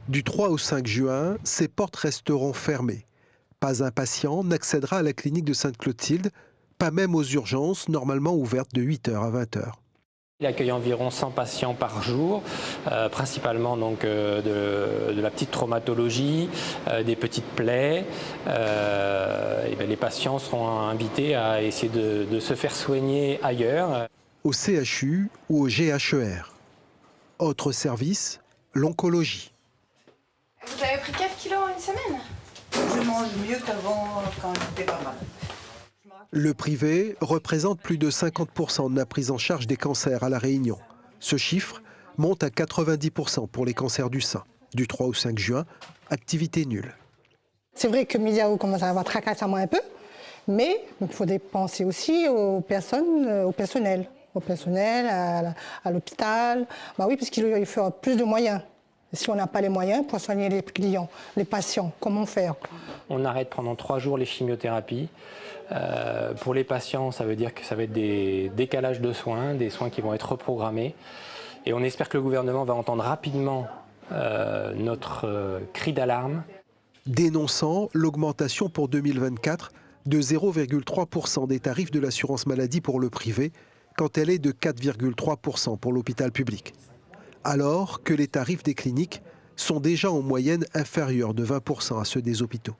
Du 3 au 5 juin, ces portes resteront fermées. Pas un patient n'accédera à la clinique de Sainte-Clotilde, pas même aux urgences, normalement ouvertes de 8 h à 20 h. Il accueille environ 100 patients par jour, principalement donc, de la petite traumatologie, des petites plaies. Les patients seront invités à essayer de se faire soigner ailleurs. Au CHU ou au GHER. Autre service, l'oncologie. Vous avez pris 4 kilos en une semaine? Je mange mieux qu'avant, quand j'étais pas mal. Le privé représente plus de 50% de la prise en charge des cancers à La Réunion. Ce chiffre monte à 90% pour les cancers du sein. Du 3 au 5 juin, activité nulle. C'est vrai que Miliao commence à avoir tracassement un peu, mais il faut penser aussi aux personnes, au personnel à l'hôpital. Bah oui, parce qu'il faut plus de moyens. Si on n'a pas les moyens pour soigner les clients, les patients, comment faire? On arrête pendant 3 jours les chimiothérapies. Pour les patients, ça veut dire que ça va être des décalages de soins, des soins qui vont être reprogrammés. Et on espère que le gouvernement va entendre rapidement notre cri d'alarme. Dénonçant l'augmentation pour 2024 de 0,3% des tarifs de l'assurance maladie pour le privé, quand elle est de 4,3% pour l'hôpital public. Alors que les tarifs des cliniques sont déjà en moyenne inférieurs de 20% à ceux des hôpitaux.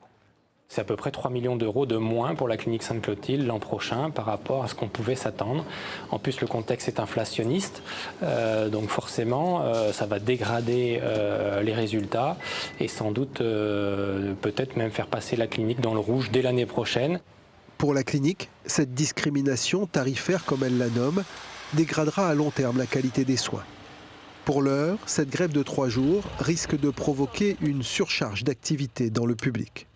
C'est à peu près 3 millions d'euros de moins pour la clinique Sainte-Clotilde l'an prochain par rapport à ce qu'on pouvait s'attendre. En plus, le contexte est inflationniste, donc forcément, ça va dégrader les résultats et sans doute peut-être même faire passer la clinique dans le rouge dès l'année prochaine. Pour la clinique, cette discrimination tarifaire, comme elle la nomme, dégradera à long terme la qualité des soins. Pour l'heure, cette grève de 3 jours risque de provoquer une surcharge d'activité dans le public.